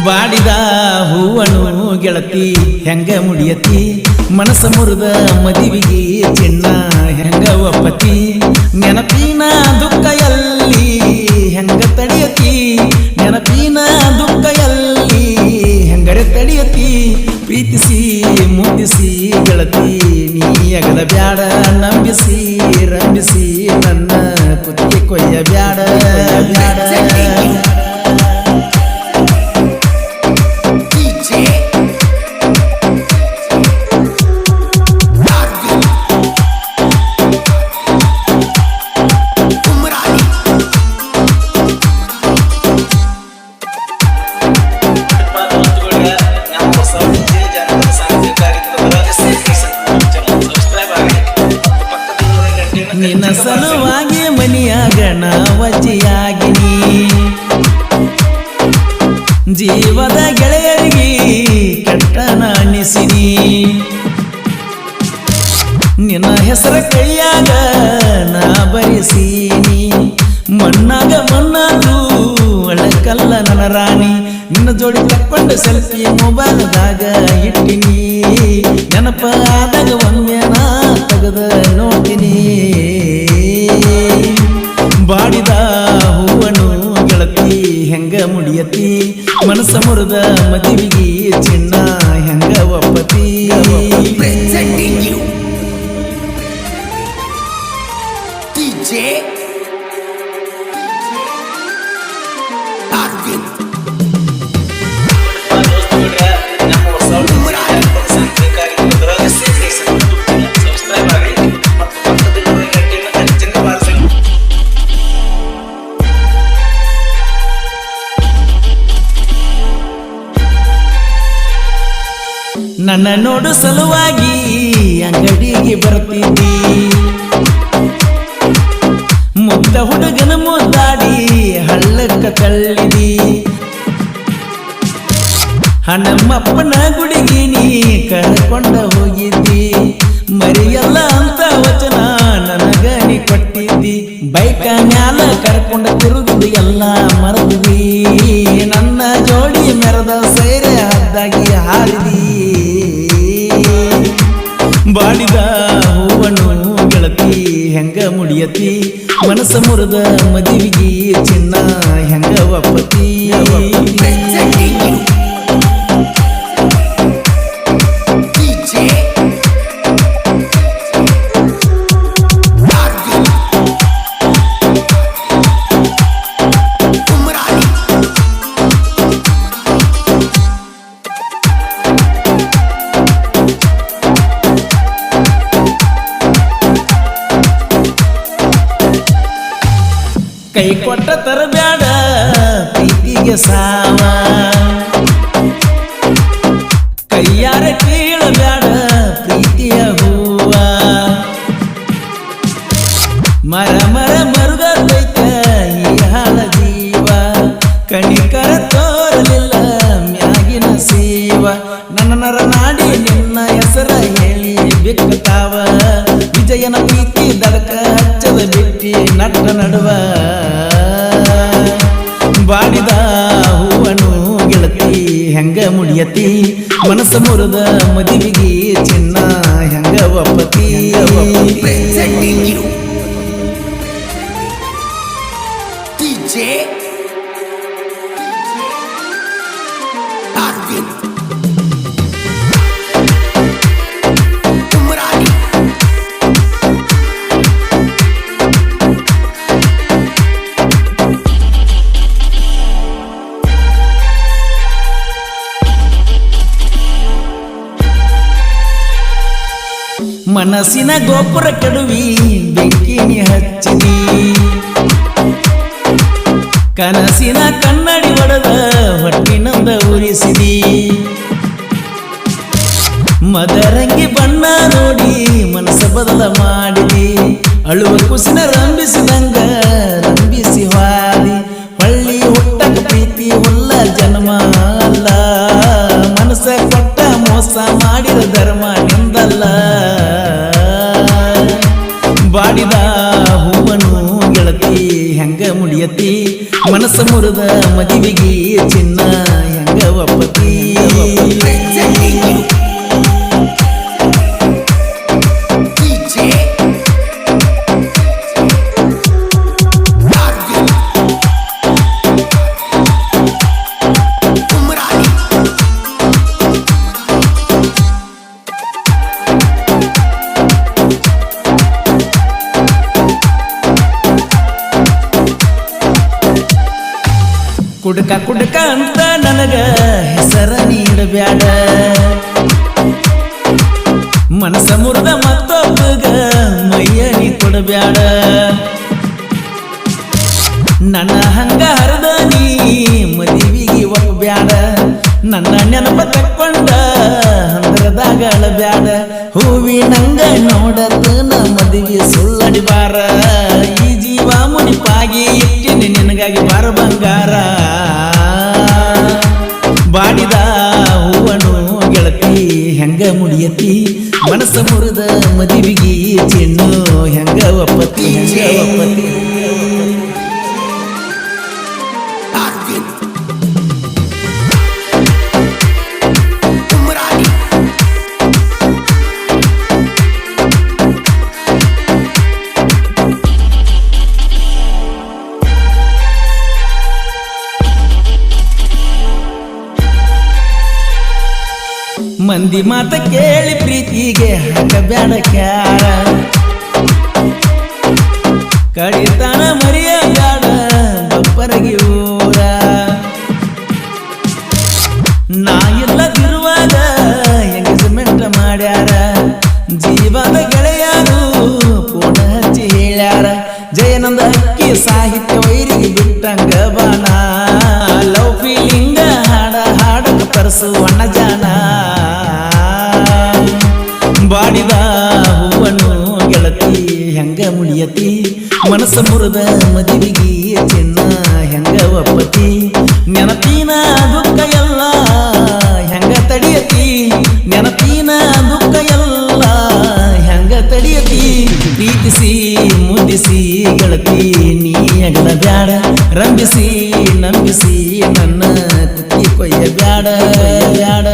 ಬಾಡಿದ ಹೂವನು ಗೆಳತಿ ಹೆಂಗ ಮುಡಿಯತಿ ಮನಸ ಮುರಿದ ಮದುವಿಗೆ ಚಿನ್ನ ಹೆಂಗ ಒಪ್ಪತಿ ನೆನಪಿನ ದುಃಖ ಎಲ್ಲಿ ಹೆಂಗ ತಡೆಯತಿ ನೆನಪಿನ ದುಃಖ ಎಲ್ಲಿ ಹೆಂಗರೆ ತಡೆಯತಿ ಪ್ರೀತಿಸಿ ಮುದ್ದಿಸಿ ಗೆಳತಿ ನೀ ಅಗಲ ಬ್ಯಾಡ ನಂಬಿಸಿ ರಂಬಿಸಿ ನನ್ನ ಕುತ್ತಿಗೆ ಕೊಯ್ಯ ಬ್ಯಾಡ ಬ್ಯಾಡ ನಿನ್ನ ಸಲುವಾಗಿ ಮನಿಯಾಗ ನಾವಜ್ಜಿಯಾಗಿನಿ ಜೀವದ ಗೆಳೆಯರಿಗೆ ಕೆಟ್ಟ ನಾಣಿಸಿನಿ ನಿನ್ನ ಹೆಸರ ಕೈಯಾಗ ನಾ ಬರೆಸೀನಿ ಮಣ್ಣಾಗ ಮಣ್ಣಾದು ಅಳಕಲ್ಲ ನನ್ನ ರಾಣಿ ನಿನ್ನ ಜೋಡಿ ತಕ್ಕೊಂಡು ಸೆಲ್ಫಿ ಮೊಬೈಲ್ದಾಗ ಇಟ್ಟಿನಿ ನೆನಪ ಆದಾಗ ಒಮ್ಮೆ ನಾ ತೆಗೆದ ನೋಡ್ತೀನಿ ಬಾಡಿದ ಹೂವನು ಗೆಳತಿ ಹೆಂಗ ಮುಡಿಯತಿ ಮನಸ ಮುರಿದ ಮದುವಿಗೆ ಚಿನ್ನ ಹೆಂಗ ಒಪ್ಪತಿ ನನ್ನ ನೋಡು ಸಲುವಾಗಿ ಅಂಗಡಿಗೆ ಬರ್ತಿದ್ದಿ ಮುದ್ದ ಹುಡುಗನ ಮುದ್ದಾಡಿ ಹಳ್ಳಕ್ಕ ತಳ್ಳಿದಿ ಹಣ್ಣಮ್ಮಪ್ಪನ ಗುಡಿಗೆ ನೀ ಕರ್ಕೊಂಡ ಹೋಗಿದ್ದಿ ಮರಿಯಲ್ಲ ಅಂತ ವಚನ ನನಗ ನೀ ಕೊಟ್ಟಿದ್ದಿ ಬೈಕ ಮ್ಯಾಲ ಕರ್ಕೊಂಡ ತಿರುಗಿದು ಎಲ್ಲ ಮರದಿದಿ ನನ್ನ ಜೋಡಿ ಮೆರದ ಸೈರೆ ಹದ್ದಾಗಿ ಹಾರಿದಿ ಬಾಡಿದ ಹೂವನು ಗೆಳತಿ ಹೆಂಗ ಮುಡಿಯತಿ ಮನಸ ಮುರಿದ ಮದುವಿಗೆ ಚಿನ್ನ ಹೆಂಗ ಒಪ್ಪತಿ ಕೈ ಕೊಟ್ಟ ತರಬ್ಯಾಡ ಪ್ರೀತಿಗೆ ಸಾವ ಕೈಯಾರ ಕೀಳಬ್ಯಾಡ ಪ್ರೀತಿಯ ಹೂವ ಮರ ಮರ ಮರುಗೈತ ಈ ಹಾಳ ಜೀವ ಕಣಿಕರ ತೋರಲಿಲ್ಲ ಮ್ಯಾಗಿನ ಸೇವ ನನ್ನ ನರ ನಾಡಿ ನಿನ್ನ ಹೆಸರ ಹೇಳಿ ಬಿಕ್ಕತಾವ ವಿಜಯನ ಪ್ರೀತಿ ದಡಕ ಹಚ್ಚದ ಬಿಟ್ಟಿ ನಟ್ಟ ನಡುವ ಬಾಡಿದ ಹೂವನು ಗೆಳತಿ ಹೆಂಗ ಮುಡಿಯತಿ ಮನಸ ಮುರಿದ ಮದುವಿಗೆ ಚಿನ್ನ ಹೆಂಗ ಒಪ್ಪತಿ ಮನಸ್ಸಿನ ಗೋಪುರ ಕೆಡುವಿ ಬೆಂಕಿನಿ ಹಚ್ಚಿದಿ ಕನಸಿನ ಕನ್ನಡಿ ಒಡೆದ ಹೊಟ್ಟಿನಂದ ಉರಿಸಿದಿ ಮದರಂಗಿ ಬಣ್ಣ ನೋಡಿ ಮನಸ್ಸ ಬದಲ ಮಾಡಿದಿ ಅಳುವ ಕುಸಿನ ರಂಬಿಸಿದಂಗ ರಂಬಿಸಿ ಹಾದಿ ಹೊಳ್ಳಿ ಹುಟ್ಟಕ ಪ್ರೀತಿ ಹುಲ್ಲ ಜನ್ಮ ಅಲ್ಲ ಮನಸ್ಸ ಕೊಟ್ಟ ಮೋಸ ಮಾಡಿದ ಧರ್ಮ ನಿಂದಲ್ಲ ಬಾಡಿದ ಹೂವನು ಗೆಳತಿ ಹೆಂಗ ಮುಡಿಯತಿ ಮನಸ್ಸ ಮುರಿದ ಮದುವಿಗೆ ಚಿನ್ನ ಹೆಂಗ ಹೆಂಗ ಒಪ್ಪತಿ ಕುಡ್ಕ ಕುಡ್ಕ ಅಂತ ನನಗ ಹೆಸರ ನೀಡಬ್ಯಾಡ ಮನಸ ಮುರಿದ ಮತ್ತೊಬ್ಬಗ ಮೈಯ ನೀ ಕೊಡಬ್ಯಾಡ ನನ್ನ ಹಂಗ ಹರಿದ ನೀ ಮದುವಿಗೆ ಒಪ್ಪಬ್ಯಾಡ ನನ್ನ ನೆನಪ ತಕ್ಕೊಂಡ ಹಂದರದಾಗ ಅಳಬ್ಯಾಡ ಹೂವಿನಂಗ ನೋಡದ ನ ಮದುವೆ ಸುಳ್ಳಡಿಬಾರ ಈ ಜೀವ ಮುನಿಪಾಗಿ ಇಟ್ಟಿನಿ ನಿನಗಾಗಿ ಬಾರ ಬಂಗಾರ ಬಾಡಿದ ಹೂವನು ಗೆಳತಿ ಹೆಂಗ ಮುಡಿಯತಿ ಮನಸ್ಸ ಮುರಿದ ಮದುವಿಗೆ ಚಿನ್ನು ಹೆಂಗ ಒಪ್ಪತಿ ಒಪ್ಪತಿ ಮಂದಿ ಮಾತ ಕೇಳಿ ಪ್ರೀತಿಗೆ ಹಾಕಬ್ಯಾಡ ಕ್ಯಾರ ಕಡಿತಾನ ಮರಿಯ ಬ್ಯಾಡ ಬಪ್ಪರಗಿ ಊರ ನಾ ಇಲ್ಲದಿರುವಾಗ ಎಂಗೇಜ್ಮೆಂಟ್ ಮಾಡ್ಯಾರ ಜೀವದ ಗೆಳೆಯರು ಫೋನ್ ಹಚ್ಚಿ ಹೇಳ್ಯಾರ ಜಯನಂದ ಅಕ್ಕಿ ಸಾಹಿತ್ಯ ವೈರಿಗೆ ಬಿಟ್ಟಂಗ ಬಾಣ ಲವ್ ಫೀಲಿಂಗ ಹಾಡಕ ತರಿಸುವಣ್ಣ ಜಾನ ಬಾಡಿದ ಹೂವನ್ನು ಗೆಳತಿ ಹೆಂಗ ಮುಡಿಯತಿ ಮನಸ್ಸ ಮುರಿದ ಮದುವಿಗೆ ಚಿನ್ನ ಹೆಂಗ ಒಪ್ಪತಿ ನೆನಪಿನ ದುಃಖ ಎಲ್ಲ ಹೆಂಗ ತಡಿಯತಿ ನೆನಪಿನ ದುಃಖ ಎಲ್ಲ ಹೆಂಗ ತಡಿಯತಿ ಪ್ರೀತಿಸಿ ಮುದ್ದಿಸಿ ಗೆಳತಿ ನೀ ಅಗಲ ಬ್ಯಾಡ ರಂಭಿಸಿ ನಂಬಿಸಿ ನನ್ನ ಕುತ್ತಿ ಕೊಯ್ಯ ಬ್ಯಾಡ ಬ್ಯಾಡ